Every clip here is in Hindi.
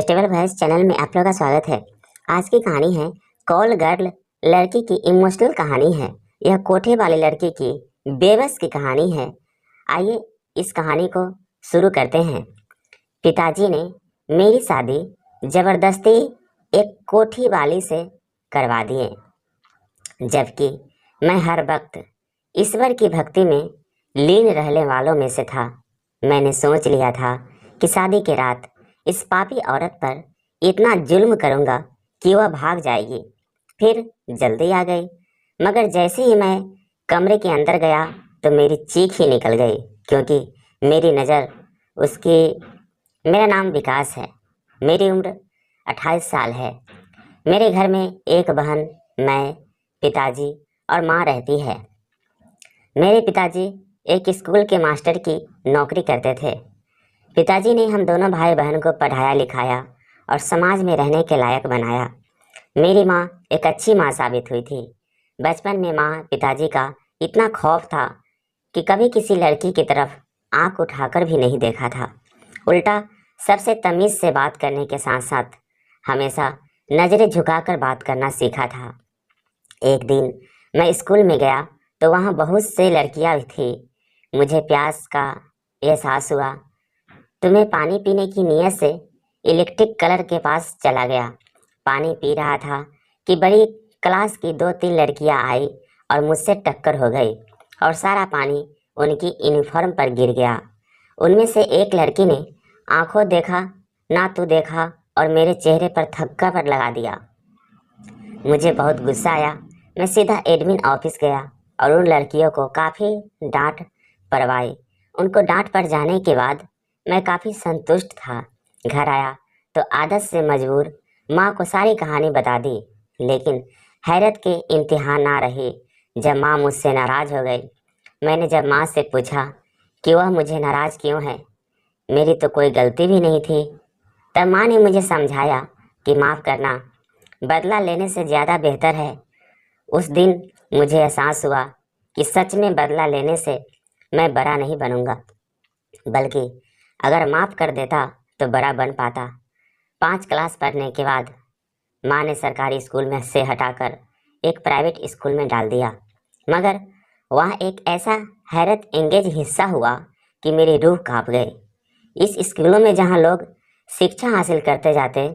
फेस्टिवल वॉइस चैनल में आप लोगों का स्वागत है। आज की कहानी है कॉल गर्ल। लड़की की इमोशनल कहानी है। यह कोठे वाली लड़की की बेबस की कहानी है। आइए इस कहानी को शुरू करते हैं। पिताजी ने मेरी शादी जबरदस्ती एक कोठी वाली से करवा दिए, जबकि मैं हर वक्त ईश्वर की भक्ति में लीन रहने वालों में से था। मैंने सोच लिया था कि शादी के रात इस पापी औरत पर इतना जुल्म करूंगा कि वह भाग जाएगी। फिर जल्दी आ गई, मगर जैसे ही मैं कमरे के अंदर गया तो मेरी चीख ही निकल गई, क्योंकि मेरी नज़र उसकी। मेरा नाम विकास है। मेरी उम्र 28 साल है। मेरे घर में एक बहन, मैं, पिताजी और माँ रहती है। मेरे पिताजी एक स्कूल के मास्टर की नौकरी करते थे। पिताजी ने हम दोनों भाई बहन को पढ़ाया लिखाया और समाज में रहने के लायक बनाया। मेरी माँ एक अच्छी माँ साबित हुई थी। बचपन में माँ पिताजी का इतना खौफ था कि कभी किसी लड़की की तरफ आंख उठाकर भी नहीं देखा था। उल्टा सबसे तमीज़ से बात करने के साथ साथ हमेशा नज़रें झुकाकर बात करना सीखा था। एक दिन मैं स्कूल में गया तो वहाँ बहुत से लड़कियाँ थी। मुझे प्यास का एहसास हुआ तो मैं पानी पीने की नीयत से इलेक्ट्रिक कलर के पास चला गया। पानी पी रहा था कि बड़ी क्लास की 2-3 लड़कियां आई और मुझसे टक्कर हो गई और सारा पानी उनकी यूनिफॉर्म पर गिर गया। उनमें से एक लड़की ने आंखों देखा ना तू देखा और मेरे चेहरे पर थप्पड़ पर लगा दिया। मुझे बहुत गुस्सा आया। मैं सीधा एडमिन ऑफिस गया और उन लड़कियों को काफ़ी डांट पड़वाई। उनको डांट पड़ जाने के बाद मैं काफ़ी संतुष्ट था। घर आया तो आदत से मजबूर माँ को सारी कहानी बता दी, लेकिन हैरत के इम्तिहान ना रहे जब माँ मुझसे नाराज़ हो गई। मैंने जब माँ से पूछा कि वह मुझे नाराज़ क्यों है, मेरी तो कोई गलती भी नहीं थी, तब माँ ने मुझे समझाया कि माफ़ करना बदला लेने से ज़्यादा बेहतर है। उस दिन मुझे एहसास हुआ कि सच में बदला लेने से मैं बड़ा नहीं बनूंगा, बल्कि अगर माफ़ कर देता तो बड़ा बन पाता। 5 क्लास पढ़ने के बाद माँ ने सरकारी स्कूल में से हटाकर एक प्राइवेट स्कूल में डाल दिया, मगर वहाँ एक ऐसा हैरत एंगेज हिस्सा हुआ कि मेरी रूह काँप गई। इस स्कूलों में जहाँ लोग शिक्षा हासिल करते जाते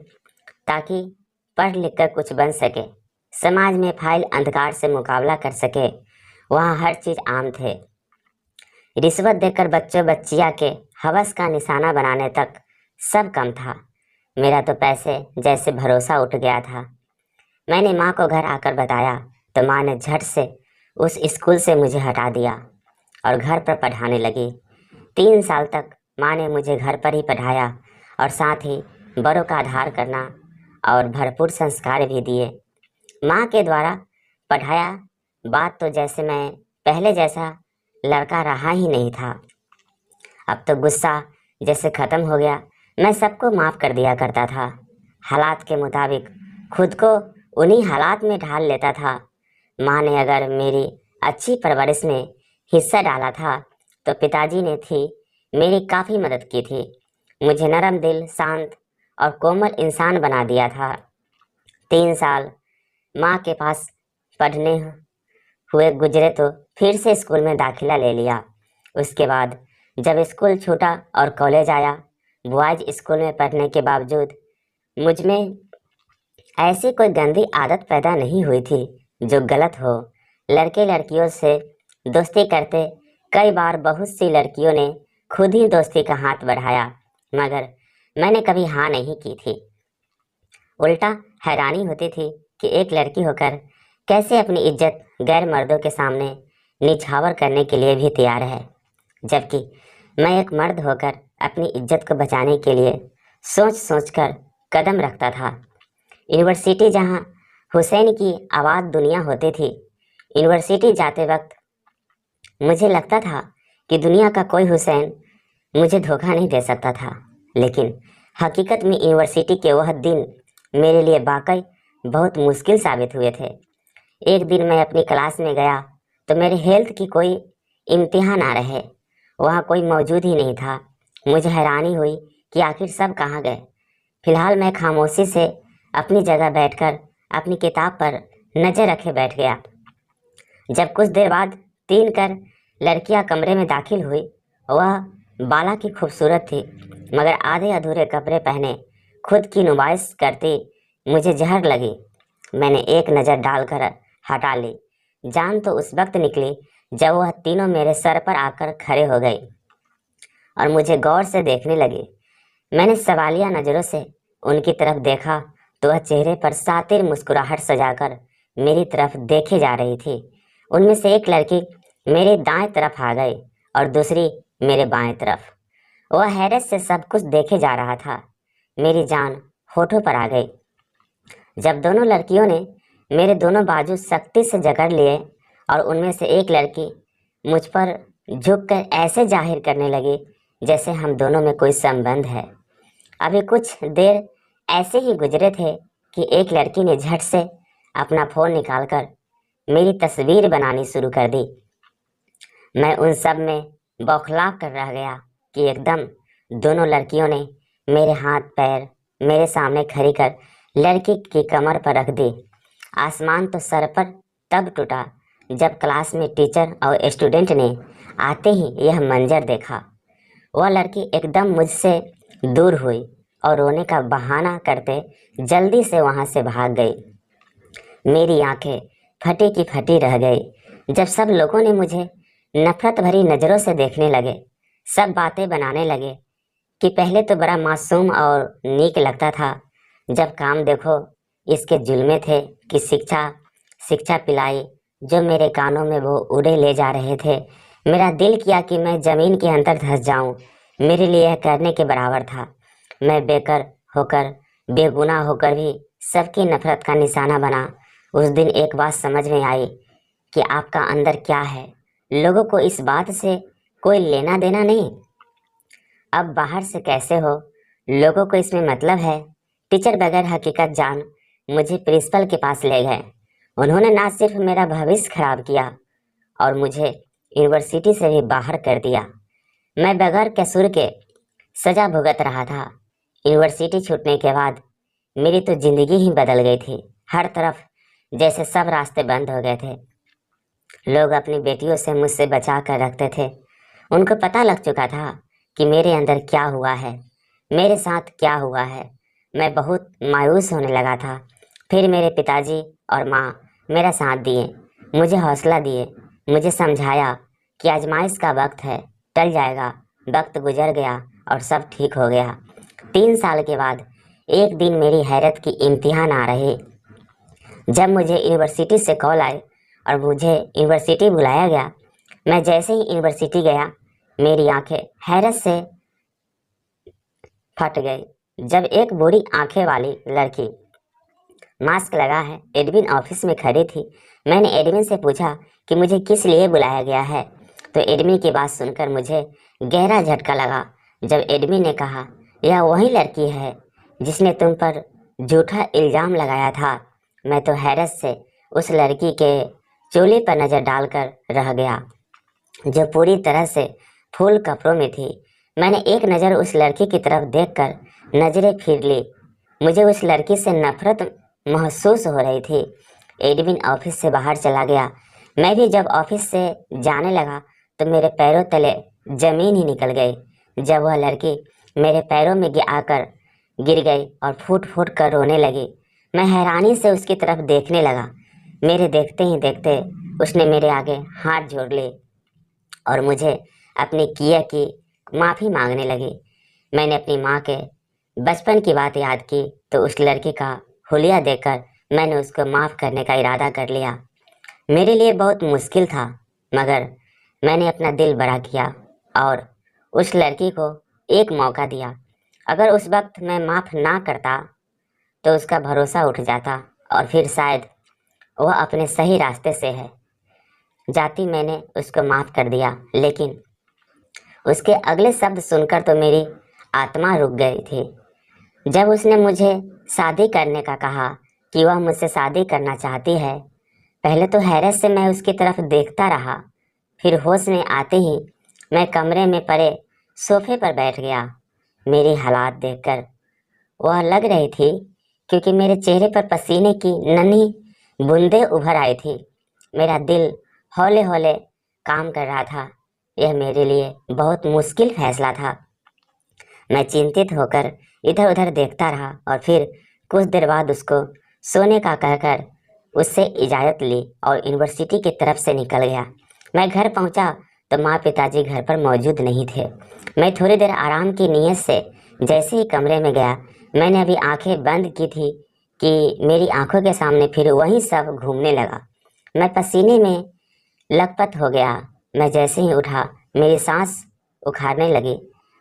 ताकि पढ़ लिख कर कुछ बन सके, समाज में फाइल अंधकार से मुकाबला कर सके, वहाँ हर चीज़ आम थे। रिश्वत देकर बच्चों बच्चियाँ के हवस का निशाना बनाने तक सब कम था। मेरा तो पैसे जैसे भरोसा उठ गया था। मैंने माँ को घर आकर बताया तो माँ ने झट से उस स्कूल से मुझे हटा दिया और घर पर पढ़ाने लगी। 3 साल तक माँ ने मुझे घर पर ही पढ़ाया और साथ ही बड़ों का आदर करना और भरपूर संस्कार भी दिए। माँ के द्वारा पढ़ाया बात तो जैसे मैं पहले जैसा लड़का रहा ही नहीं था। अब तो गुस्सा जैसे ख़त्म हो गया। मैं सबको माफ़ कर दिया करता था। हालात के मुताबिक खुद को उन्हीं हालात में ढाल लेता था। माँ ने अगर मेरी अच्छी परवरिश में हिस्सा डाला था तो पिताजी ने थी मेरी काफ़ी मदद की थी। मुझे नरम दिल, शांत और कोमल इंसान बना दिया था। 3 साल माँ के पास पढ़ने हुए गुजरे तो फिर से स्कूल में दाखिला ले लिया। उसके बाद जब स्कूल छूटा और कॉलेज आया, बॉयज स्कूल में पढ़ने के बावजूद मुझ में ऐसी कोई गंदी आदत पैदा नहीं हुई थी जो गलत हो। लड़के लड़कियों से दोस्ती करते कई बार बहुत सी लड़कियों ने खुद ही दोस्ती का हाथ बढ़ाया, मगर मैंने कभी हाँ नहीं की थी। उल्टा हैरानी होती थी कि एक लड़की होकर कैसे अपनी इज्जत गैर मर्दों के सामने निछावर करने के लिए भी तैयार है, जबकि मैं एक मर्द होकर अपनी इज्जत को बचाने के लिए सोच सोच कर कदम रखता था। यूनिवर्सिटी जहाँ हुसैन की आबाद दुनिया होती थी, यूनिवर्सिटी जाते वक्त मुझे लगता था कि दुनिया का कोई हुसैन मुझे धोखा नहीं दे सकता था, लेकिन हकीकत में यूनिवर्सिटी के वह दिन मेरे लिए वाकई बहुत मुश्किल साबित हुए थे। एक दिन मैं अपनी क्लास में गया तो मेरे हेल्थ की कोई इम्तिहान आ रहे, वहाँ कोई मौजूद ही नहीं था। मुझे हैरानी हुई कि आखिर सब कहाँ गए। फिलहाल मैं खामोशी से अपनी जगह बैठकर अपनी किताब पर नज़र रखे बैठ गया। जब कुछ देर बाद 3 कर लड़कियां कमरे में दाखिल हुई। वह बाला की खूबसूरत थी, मगर आधे अधूरे कपड़े पहने खुद की नुमाइश करती मुझे जहर लगी। मैंने एक नज़र डालकर हटा ली। जान तो उस वक्त निकली जब वह तीनों मेरे सर पर आकर खड़े हो गई और मुझे गौर से देखने लगी। मैंने सवालिया नज़रों से उनकी तरफ देखा तो वह चेहरे पर सातिर मुस्कुराहट सजाकर मेरी तरफ देखे जा रही थी। उनमें से एक लड़की मेरे दाएं तरफ आ गई और दूसरी मेरे बाएं तरफ। वह हैरत से सब कुछ देखे जा रहा था। मेरी जान होठों पर आ गई जब दोनों लड़कियों ने मेरे दोनों बाजू सख्ती से जकड़ लिए और उनमें से एक लड़की मुझ पर झुककर ऐसे जाहिर करने लगी जैसे हम दोनों में कोई संबंध है। अभी कुछ देर ऐसे ही गुजरे थे कि एक लड़की ने झट से अपना फ़ोन निकालकर मेरी तस्वीर बनानी शुरू कर दी। मैं उन सब में बौखला कर रह गया कि एकदम दोनों लड़कियों ने मेरे हाथ पैर मेरे सामने खड़ी कर लड़की की कमर पर रख दी। आसमान तो सर पर तब टूटा जब क्लास में टीचर और स्टूडेंट ने आते ही यह मंजर देखा। वह लड़की एकदम मुझसे दूर हुई और रोने का बहाना करते जल्दी से वहाँ से भाग गई। मेरी आंखें फटी की फटी रह गई जब सब लोगों ने मुझे नफरत भरी नज़रों से देखने लगे। सब बातें बनाने लगे कि पहले तो बड़ा मासूम और नीक लगता था, जब काम देखो इसके जुल्मे थे कि शिक्षा पिलाई जो मेरे कानों में वो उड़े ले जा रहे थे। मेरा दिल किया कि मैं ज़मीन के अंदर धंस जाऊं। मेरे लिए यह करने के बराबर था। मैं बेकर होकर बेगुनाह होकर भी सबकी नफरत का निशाना बना। उस दिन एक बात समझ में आई कि आपका अंदर क्या है, लोगों को इस बात से कोई लेना देना नहीं। अब बाहर से कैसे हो, लोगों को इसमें मतलब है। टीचर बगैर हकीकत जान मुझे प्रिंसिपल के पास ले गए। उन्होंने ना सिर्फ मेरा भविष्य खराब किया और मुझे यूनिवर्सिटी से भी बाहर कर दिया। मैं बगैर कसूर के सजा भुगत रहा था। यूनिवर्सिटी छूटने के बाद मेरी तो ज़िंदगी ही बदल गई थी। हर तरफ जैसे सब रास्ते बंद हो गए थे। लोग अपनी बेटियों से मुझसे बचा कर रखते थे। उनको पता लग चुका था कि मेरे अंदर क्या हुआ है, मेरे साथ क्या हुआ है। मैं बहुत मायूस होने लगा था। फिर मेरे पिताजी और माँ मेरा साथ दिए, मुझे हौसला दिए, मुझे समझाया कि आजमाइश का वक्त है, टल जाएगा। वक्त गुजर गया और सब ठीक हो गया। 3 साल के बाद एक दिन मेरी हैरत की इम्तिहान आ रही जब मुझे यूनिवर्सिटी से कॉल आई और मुझे यूनिवर्सिटी बुलाया गया। मैं जैसे ही यूनिवर्सिटी गया मेरी आंखें हैरत से फट गई जब एक बूढ़ी आंखें वाली लड़की मास्क लगा है एडमिन ऑफिस में खड़ी थी। मैंने एडमिन से पूछा कि मुझे किस लिए बुलाया गया है, तो एडमिन की बात सुनकर मुझे गहरा झटका लगा जब एडमिन ने कहा, यह वही लड़की है जिसने तुम पर झूठा इल्ज़ाम लगाया था। मैं तो हैरत से उस लड़की के चोली पर नज़र डालकर रह गया जो पूरी तरह से फूल कपड़ों में थी। मैंने एक नज़र उस लड़की की तरफ देखकर नज़रें फिर ली। मुझे उस लड़की से नफरत महसूस हो रही थी। एडमिन ऑफिस से बाहर चला गया। मैं भी जब ऑफिस से जाने लगा तो मेरे पैरों तले ज़मीन ही निकल गई जब वह लड़की मेरे पैरों में आकर गिर गई और फूट फूट कर रोने लगी। मैं हैरानी से उसकी तरफ देखने लगा। मेरे देखते ही देखते उसने मेरे आगे हाथ जोड़ लिए और मुझे अपनी किया की माफ़ी मांगने लगी। मैंने अपनी माँ के बचपन की बात याद की तो उस लड़की का हुलिया देखकर मैंने उसको माफ़ करने का इरादा कर लिया। मेरे लिए बहुत मुश्किल था, मगर मैंने अपना दिल बड़ा किया और उस लड़की को एक मौका दिया। अगर उस वक्त मैं माफ़ ना करता तो उसका भरोसा उठ जाता और फिर शायद वह अपने सही रास्ते से है जाती। मैंने उसको माफ़ कर दिया, लेकिन उसके अगले शब्द सुनकर तो मेरी आत्मा रुक गई थी। जब उसने मुझे शादी करने का कहा कि वह मुझसे शादी करना चाहती है, पहले तो हैरत से मैं उसकी तरफ देखता रहा। फिर होश में आते ही मैं कमरे में पड़े सोफे पर बैठ गया। मेरी हालात देखकर वह लग रही थी क्योंकि मेरे चेहरे पर पसीने की नन्ही बूंदें उभर आई थी। मेरा दिल हौले हौले काम कर रहा था। यह मेरे लिए बहुत मुश्किल फैसला था। मैं चिंतित होकर इधर उधर देखता रहा और फिर कुछ देर बाद उसको सोने का कहकर उससे इजाज़त ली और यूनिवर्सिटी की तरफ से निकल गया। मैं घर पहुंचा तो माँ पिताजी घर पर मौजूद नहीं थे। मैं थोड़ी देर आराम की नीयत से जैसे ही कमरे में गया, मैंने अभी आंखें बंद की थी कि मेरी आंखों के सामने फिर वही सब घूमने लगा। मैं पसीने में लथपथ हो गया। मैं जैसे ही उठा, मेरी सांस उखाड़ने लगी।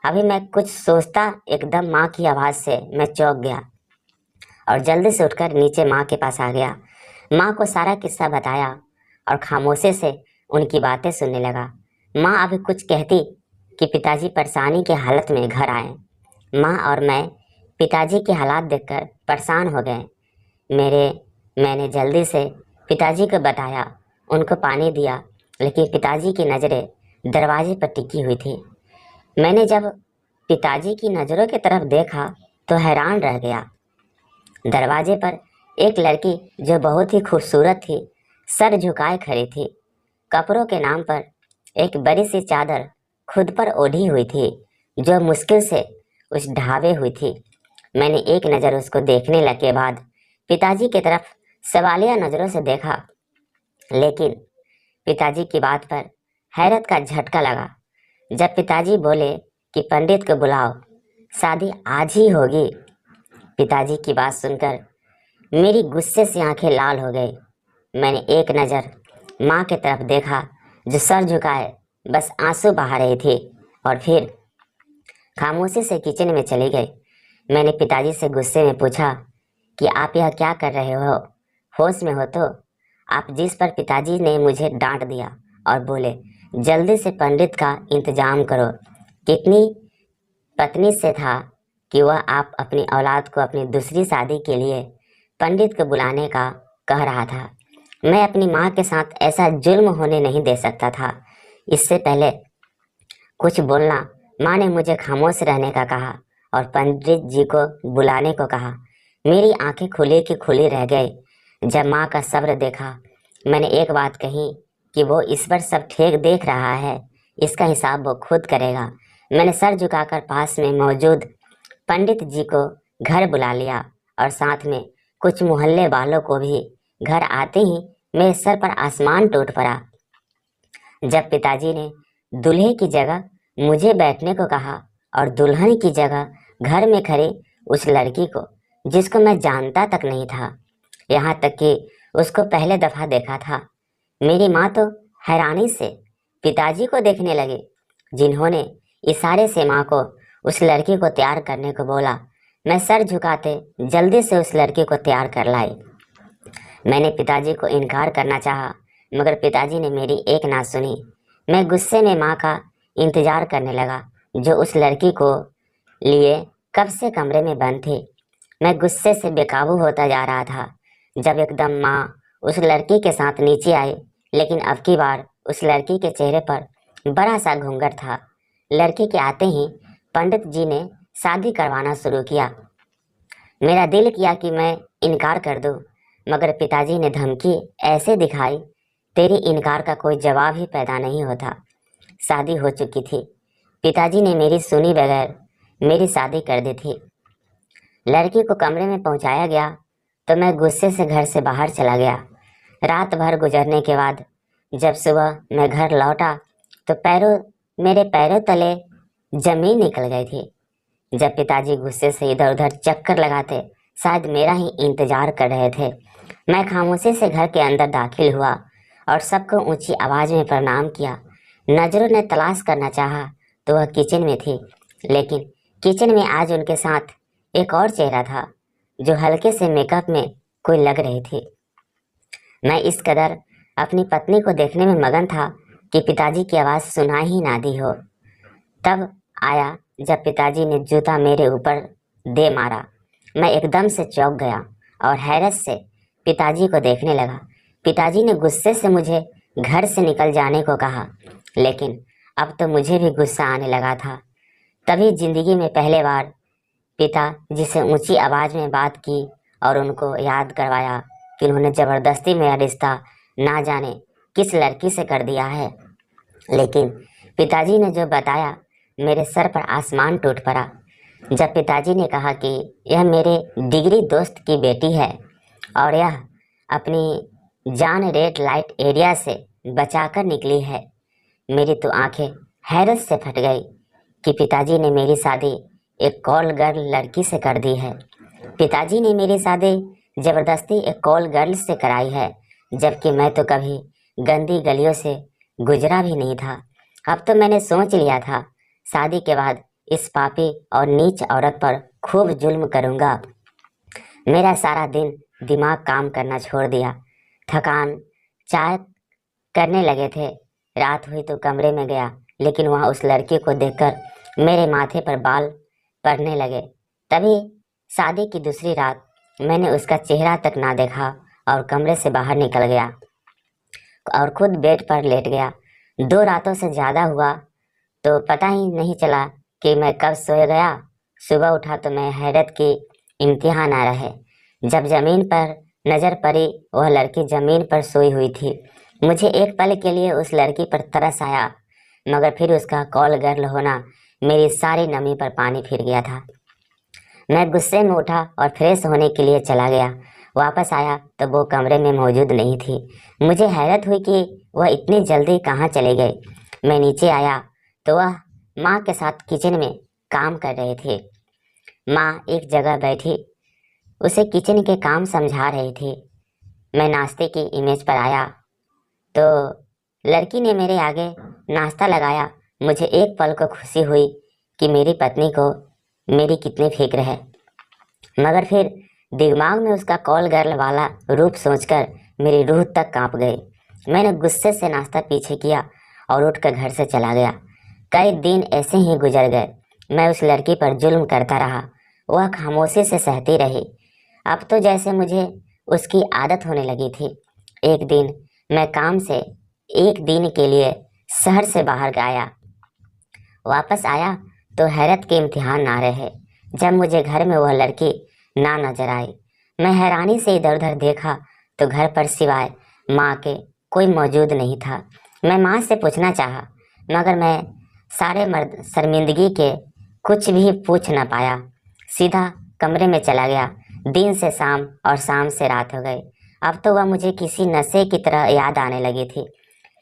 अभी मैं कुछ सोचता, एकदम माँ की आवाज़ से मैं चौंक गया और जल्दी से उठकर नीचे माँ के पास आ गया। माँ को सारा किस्सा बताया और खामोशी से उनकी बातें सुनने लगा। माँ अभी कुछ कहती कि पिताजी परेशानी के हालत में घर आए। माँ और मैं पिताजी के हालात देखकर परेशान हो गए। मैंने जल्दी से पिताजी को बताया, उनको पानी दिया, लेकिन पिताजी की नज़रें दरवाजे पर टिकी हुई थी। मैंने जब पिताजी की नज़रों की तरफ देखा तो हैरान रह गया। दरवाजे पर एक लड़की जो बहुत ही खूबसूरत थी, सर झुकाए खड़ी थी। कपड़ों के नाम पर एक बड़ी सी चादर खुद पर ओढ़ी हुई थी जो मुश्किल से उस ढाबे हुई थी। मैंने एक नज़र उसको देखने लग के बाद पिताजी की तरफ सवालिया नज़रों से देखा, लेकिन पिताजी की बात पर हैरत का झटका लगा। जब पिताजी बोले कि पंडित को बुलाओ, शादी आज ही होगी। पिताजी की बात सुनकर मेरी गुस्से से आंखें लाल हो गई। मैंने एक नज़र माँ की तरफ देखा जो सर झुकाए बस आंसू बहा रही थी और फिर खामोशी से किचन में चली गई। मैंने पिताजी से गुस्से में पूछा कि आप यह क्या कर रहे हो? होश में हो तो? आप जिस पर पिताजी ने मुझे डांट दिया और बोले जल्दी से पंडित का इंतजाम करो। कितनी पत्नी से था कि वह आप अपनी औलाद को अपनी दूसरी शादी के लिए पंडित को बुलाने का कह रहा था। मैं अपनी माँ के साथ ऐसा जुल्म होने नहीं दे सकता था। इससे पहले कुछ बोलना, माँ ने मुझे खामोश रहने का कहा और पंडित जी को बुलाने को कहा। मेरी आंखें खुली की खुली रह गई। जब माँ का सब्र देखा, मैंने एक बात कही कि वो ईश्वर सब ठीक देख रहा है, इसका हिसाब वो खुद करेगा। मैंने सर झुकाकर पास में मौजूद पंडित जी को घर बुला लिया और साथ में कुछ मोहल्ले वालों को भी। घर आते ही मेरे सर पर आसमान टूट पड़ा जब पिताजी ने दूल्हे की जगह मुझे बैठने को कहा और दुल्हन की जगह घर में खड़ी उस लड़की को, जिसको मैं जानता तक नहीं था, यहाँ तक कि उसको पहले दफ़ा देखा था। मेरी माँ तो हैरानी से पिताजी को देखने लगी, जिन्होंने इशारे से माँ को उस लड़की को तैयार करने को बोला। मैं सर झुकाते जल्दी से उस लड़की को तैयार कर लाई। मैंने पिताजी को इनकार करना चाहा, मगर पिताजी ने मेरी एक ना सुनी। मैं गुस्से में माँ का इंतज़ार करने लगा, जो उस लड़की को लिए कब से कमरे में बंद थी। मैं गुस्से से बेकाबू होता जा रहा था जब एकदम माँ उस लड़की के साथ नीचे आई, लेकिन अब की बार उस लड़की के चेहरे पर बड़ा सा घूंघट था। लड़की के आते ही पंडित जी ने शादी करवाना शुरू किया। मेरा दिल किया कि मैं इनकार कर दूं, मगर पिताजी ने धमकी ऐसे दिखाई, तेरी इनकार का कोई जवाब ही पैदा नहीं होता। शादी हो चुकी थी। पिताजी ने मेरी सुनी बगैर मेरी शादी कर दी थी। लड़की को कमरे में पहुंचाया गया तो मैं गुस्से से घर से बाहर चला गया। रात भर गुजरने के बाद जब सुबह मैं घर लौटा तो मेरे पैरों तले जमीन निकल गई थी। जब पिताजी गुस्से से इधर उधर चक्कर लगाते, शायद मेरा ही इंतजार कर रहे थे। मैं खामोशी से घर के अंदर दाखिल हुआ और सबको ऊंची आवाज़ में प्रणाम किया। नज़रों ने तलाश करना चाहा तो वह किचन में थी, लेकिन किचन में आज उनके साथ एक और चेहरा था जो हल्के से मेकअप में कोई लग रही थी। मैं इस कदर अपनी पत्नी को देखने में मगन था कि पिताजी की आवाज़ सुनाई ही ना दी हो। तब आया जब पिताजी ने जूता मेरे ऊपर दे मारा। मैं एकदम से चौंक गया और हैरत से पिताजी को देखने लगा। पिताजी ने गुस्से से मुझे घर से निकल जाने को कहा, लेकिन अब तो मुझे भी गुस्सा आने लगा था। तभी जिंदगी में पहले बार पिता जी से ऊंची आवाज़ में बात की और उनको याद करवाया कि उन्होंने ज़बरदस्ती मेरा रिश्ता ना जाने किस लड़की से कर दिया है। लेकिन पिताजी ने जो बताया, मेरे सर पर आसमान टूट पड़ा। जब पिताजी ने कहा कि यह मेरे डिग्री दोस्त की बेटी है और यह अपनी जान रेड लाइट एरिया से बचाकर निकली है, मेरी तो आंखें हैरत से फट गई कि पिताजी ने मेरी शादी एक कॉल गर्ल लड़की से कर दी है। पिताजी ने मेरी शादी ज़बरदस्ती एक कॉल गर्ल से कराई है, जबकि मैं तो कभी गंदी गलियों से गुजरा भी नहीं था। अब तो मैंने सोच लिया था, शादी के बाद इस पापी और नीच औरत पर खूब जुल्म करूँगा। मेरा सारा दिन दिमाग काम करना छोड़ दिया। थकान चाय करने लगे थे। रात हुई तो कमरे में गया, लेकिन वहाँ उस लड़की को देखकर मेरे माथे पर बाल पड़ने लगे। तभी शादी की दूसरी रात मैंने उसका चेहरा तक ना देखा और कमरे से बाहर निकल गया और खुद बेड पर लेट गया। 2 रातों से ज़्यादा हुआ तो पता ही नहीं चला कि मैं कब सो गया। सुबह उठा तो मैं हैरत की इम्तिहान आ रहे। जब ज़मीन पर नज़र पड़ी, वह लड़की ज़मीन पर सोई हुई थी। मुझे एक पल के लिए उस लड़की पर तरस आया, मगर फिर उसका कॉल गर्ल होना मेरी सारी नमी पर पानी फिर गया था। मैं गुस्से में उठा और फ्रेश होने के लिए चला गया। वापस आया तो वो कमरे में मौजूद नहीं थी। मुझे हैरत हुई कि वह इतनी जल्दी कहाँ चले गए। मैं नीचे आया तो वह माँ के साथ किचन में काम कर रहे थे। माँ एक जगह बैठी उसे किचन के काम समझा रही थी। मैं नाश्ते की इमेज पर आया तो लड़की ने मेरे आगे नाश्ता लगाया। मुझे एक पल को खुशी हुई कि मेरी पत्नी को मेरी कितनी फिक्र है, मगर फिर दिमाग में उसका कॉल गर्ल वाला रूप सोचकर मेरी रूह तक कांप गई। मैंने गुस्से से नाश्ता पीछे किया और उठकर घर से चला गया। कई दिन ऐसे ही गुजर गए। मैं उस लड़की पर जुल्म करता रहा, वह खामोशी से सहती रही। अब तो जैसे मुझे उसकी आदत होने लगी थी। एक दिन मैं काम से एक दिन के लिए शहर से बाहर गया। वापस आया तो हैरत के इम्तिहान ना रहे जब मुझे घर में वह लड़की ना नजर आई। मैं हैरानी से इधर उधर देखा तो घर पर सिवाय माँ के कोई मौजूद नहीं था। मैं माँ से पूछना चाहा, मगर मैं सारे मर्द शर्मिंदगी के कुछ भी पूछ न पाया। सीधा कमरे में चला गया। दिन से शाम और शाम से रात हो गई। अब तो वह मुझे किसी नशे की तरह याद आने लगी थी।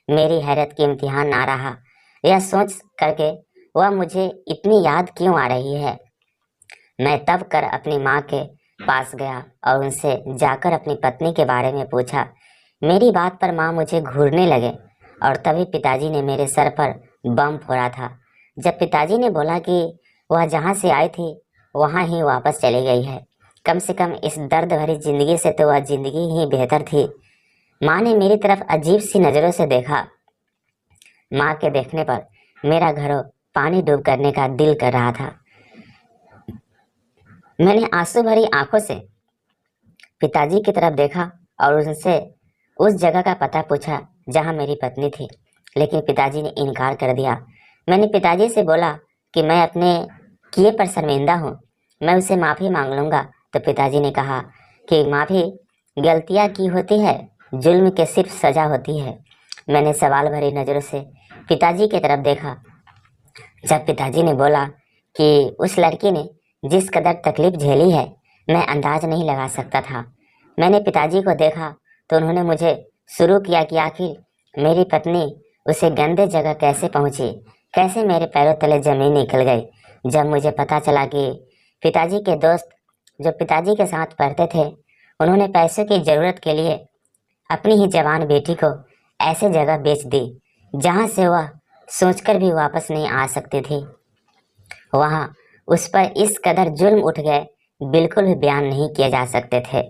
मेरी हैरत की इम्तिहान ना रहा। यह सोच करके वह मुझे इतनी याद क्यों आ रही है। मैं तब कर अपनी माँ के पास गया और उनसे जाकर अपनी पत्नी के बारे में पूछा। मेरी बात पर माँ मुझे घूरने लगे और तभी पिताजी ने मेरे सर पर बम फोड़ा था। जब पिताजी ने बोला कि वह जहाँ से आई थी वहाँ ही वापस चली गई है, कम से कम इस दर्द भरी जिंदगी से तो वह जिंदगी ही बेहतर थी। माँ ने मेरी तरफ अजीब सी नज़रों से देखा। माँ के देखने पर मेरा घरों पानी डूब करने का दिल कर रहा था। मैंने आंसू भरी आंखों से पिताजी की तरफ देखा और उनसे उस जगह का पता पूछा जहां मेरी पत्नी थी, लेकिन पिताजी ने इनकार कर दिया। मैंने पिताजी से बोला कि मैं अपने किए पर शर्मिंदा हूँ, मैं उसे माफ़ी मांग लूँगा। तो पिताजी ने कहा कि माफ़ी गलतियाँ की होती है, जुल्म के सिर्फ सज़ा होती है। मैंने सवाल भरी नज़रों से पिताजी की तरफ देखा। जब पिताजी ने बोला कि उस लड़की ने जिस कदर तकलीफ झेली है, मैं अंदाज नहीं लगा सकता था। मैंने पिताजी को देखा तो उन्होंने मुझे शुरू किया कि आखिर मेरी पत्नी उसे गंदे जगह कैसे पहुंची, कैसे मेरे पैरों तले ज़मीन निकल गई। जब मुझे पता चला कि पिताजी के दोस्त जो पिताजी के साथ पढ़ते थे, उन्होंने पैसों की ज़रूरत के लिए अपनी ही जवान बेटी को ऐसे जगह बेच दी जहाँ से वह सोचकर भी वापस नहीं आ सकती थी। वहाँ उस पर इस कदर जुल्म उठ गए, बिल्कुल भी बयान नहीं किए जा सकते थे।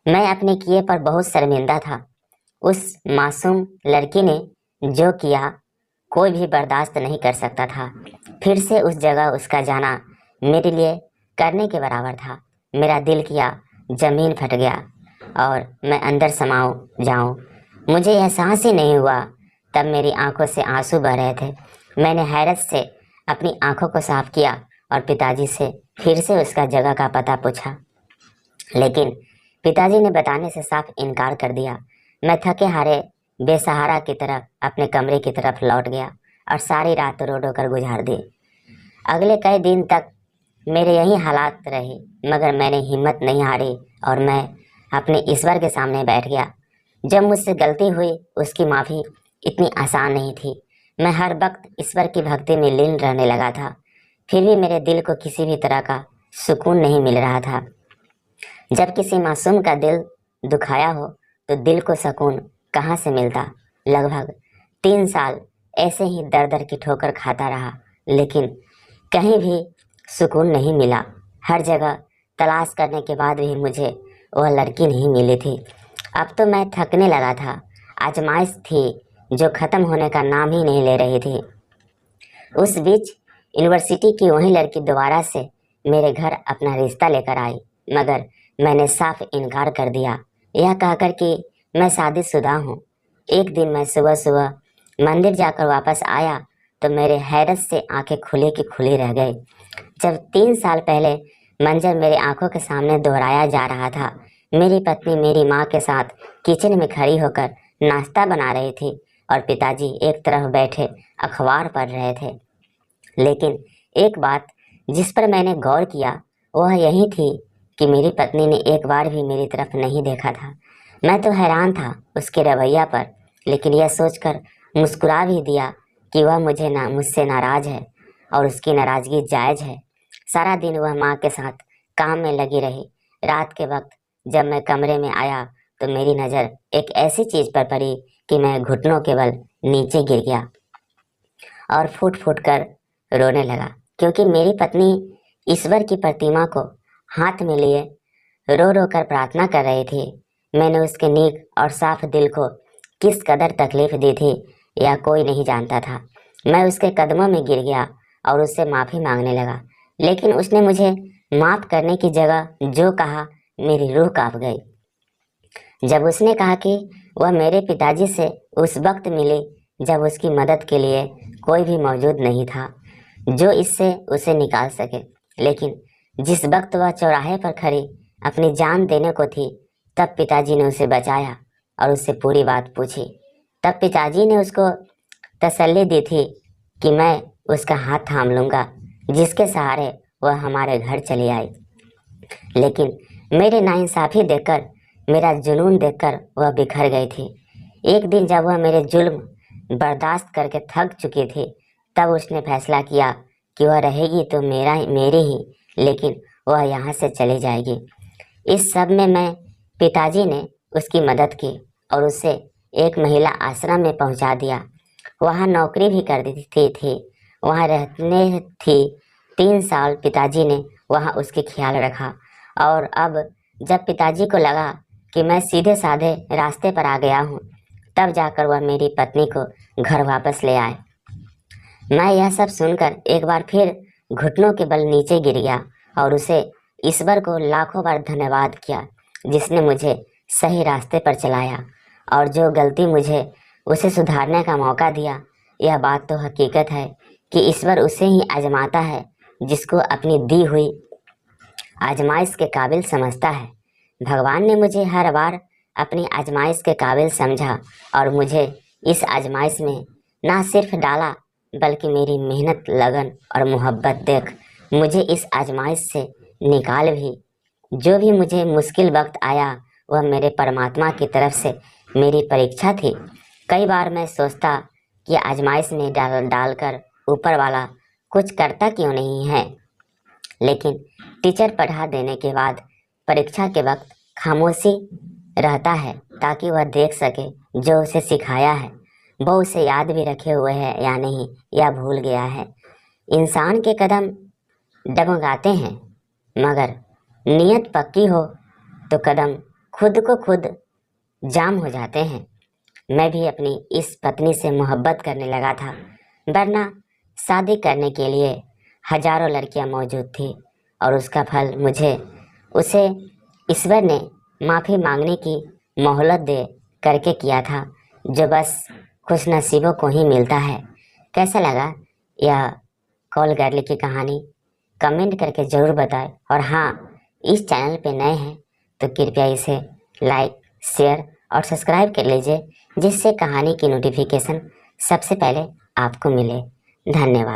मैं अपने किए पर बहुत शर्मिंदा था। उस मासूम लड़की ने जो किया कोई भी बर्दाश्त नहीं कर सकता था। फिर से उस जगह उसका जाना मेरे लिए करने के बराबर था। मेरा दिल किया जमीन फट गया और मैं अंदर समाऊं जाऊं। मुझे एहसास ही नहीं हुआ तब मेरी आंखों से आंसू बह रहे थे। मैंने हैरत से अपनी आंखों को साफ किया और पिताजी से फिर से उसका जगह का पता पूछा, लेकिन पिताजी ने बताने से साफ इनकार कर दिया। मैं थके हारे बेसहारा की तरफ अपने कमरे की तरफ लौट गया और सारी रात रो रो कर गुजार दी। अगले कई दिन तक मेरे यही हालात रहे, मगर मैंने हिम्मत नहीं हारी और मैं अपने ईश्वर के सामने बैठ गया। जब मुझसे गलती हुई उसकी माफ़ी इतनी आसान नहीं थी। मैं हर वक्त ईश्वर की भक्ति में लीन रहने लगा था, फिर भी मेरे दिल को किसी भी तरह का सुकून नहीं मिल रहा था। जब किसी मासूम का दिल दुखाया हो तो दिल को सुकून कहाँ से मिलता। लगभग 3 साल ऐसे ही दर दर की ठोकर खाता रहा, लेकिन कहीं भी सुकून नहीं मिला। हर जगह तलाश करने के बाद भी मुझे वह लड़की नहीं मिली थी। अब तो मैं थकने लगा था। आजमाइश थी जो ख़त्म होने का नाम ही नहीं ले रही थी। उस बीच यूनिवर्सिटी की वही लड़की दोबारा से मेरे घर अपना रिश्ता लेकर आई, मगर मैंने साफ इनकार कर दिया, यह कहकर कि मैं शादीशुदा हूँ। एक दिन मैं सुबह सुबह मंदिर जाकर वापस आया तो मेरे हैरत से आंखें खुली की खुली रह गई। जब 3 साल पहले मंजर मेरी आंखों के सामने दोहराया जा रहा था, मेरी पत्नी मेरी माँ के साथ किचन में खड़ी होकर नाश्ता बना रही थी और पिताजी एक तरफ बैठे अखबार पढ़ रहे थे। लेकिन एक बात जिस पर मैंने गौर किया वह यही थी कि मेरी पत्नी ने एक बार भी मेरी तरफ नहीं देखा था। मैं तो हैरान था उसके रवैया पर, लेकिन यह सोचकर मुस्कुरा भी दिया कि वह मुझसे नाराज़ है और उसकी नाराज़गी जायज़ है। सारा दिन वह माँ के साथ काम में लगी रही। रात के वक्त जब मैं कमरे में आया तो मेरी नज़र एक ऐसी चीज़ पर पड़ी कि मैं घुटनों के बल नीचे गिर गया और फूट फूट कर रोने लगा, क्योंकि मेरी पत्नी ईश्वर की प्रतिमा को हाथ में लिए रो रो कर प्रार्थना कर रही थी। मैंने उसके नेक और साफ दिल को किस कदर तकलीफ दी थी यह कोई नहीं जानता था। मैं उसके कदमों में गिर गया और उससे माफ़ी मांगने लगा, लेकिन उसने मुझे माफ़ करने की जगह जो कहा मेरी रूह कांप गई। जब उसने कहा कि वह मेरे पिताजी से उस वक्त मिली जब उसकी मदद के लिए कोई भी मौजूद नहीं था जो इससे उसे निकाल सके, लेकिन जिस वक्त वह चौराहे पर खड़ी अपनी जान देने को थी, तब पिताजी ने उसे बचाया और उससे पूरी बात पूछी। तब पिताजी ने उसको तसल्ली दी थी कि मैं उसका हाथ थाम लूँगा, जिसके सहारे वह हमारे घर चली आई। लेकिन मेरे नाइंसाफ़ी देखकर, मेरा जुनून देखकर वह बिखर गई थी। एक दिन जब वह मेरे जुल्म बर्दाश्त करके थक चुकी थी, तब उसने फैसला किया कि वह रहेगी तो मेरी ही, लेकिन वह यहाँ से चली जाएगी। इस सब में मैं पिताजी ने उसकी मदद की और उसे एक महिला आश्रम में पहुँचा दिया। वहाँ नौकरी भी कर दी थी। वहाँ रहने थी 3 साल पिताजी ने वहाँ उसकी ख्याल रखा, और अब जब पिताजी को लगा कि मैं सीधे साधे रास्ते पर आ गया हूँ, तब जाकर वह मेरी पत्नी को घर वापस ले आए। मैं यह सब सुनकर एक बार फिर घुटनों के बल नीचे गिर गया और उसे ईश्वर को लाखों बार धन्यवाद किया, जिसने मुझे सही रास्ते पर चलाया और जो गलती मुझे उसे सुधारने का मौका दिया। यह बात तो हकीकत है कि ईश्वर उसे ही आजमाता है जिसको अपनी दी हुई आजमाइश के काबिल समझता है। भगवान ने मुझे हर बार अपनी आजमाइश के काबिल समझा और मुझे इस आजमाइश में ना सिर्फ डाला, बल्कि मेरी मेहनत, लगन और मोहब्बत देख मुझे इस आजमाइश से निकाल भी। जो भी मुझे मुश्किल वक्त आया वह मेरे परमात्मा की तरफ से मेरी परीक्षा थी। कई बार मैं सोचता कि आजमाइश में डालकर ऊपर वाला कुछ करता क्यों नहीं है, लेकिन टीचर पढ़ा देने के बाद परीक्षा के वक्त खामोशी रहता है ताकि वह देख सके जो उसे सिखाया है वो उसे याद भी रखे हुए है या नहीं, या भूल गया है। इंसान के कदम डगमगाते हैं, मगर नीयत पक्की हो तो कदम खुद को खुद जाम हो जाते हैं। मैं भी अपनी इस पत्नी से मोहब्बत करने लगा था, वरना शादी करने के लिए हजारों लड़कियां मौजूद थी और उसका फल उसे ईश्वर ने माफ़ी मांगने की मोहलत दे करके किया था, जो बस खुशनसीबों को ही मिलता है। कैसा लगा यह कॉल गर्ल की कहानी? कमेंट करके ज़रूर बताएं। और हाँ, इस चैनल पे नए हैं तो कृपया इसे लाइक, शेयर और सब्सक्राइब कर लीजिए, जिससे कहानी की नोटिफिकेशन सबसे पहले आपको मिले। धन्यवाद।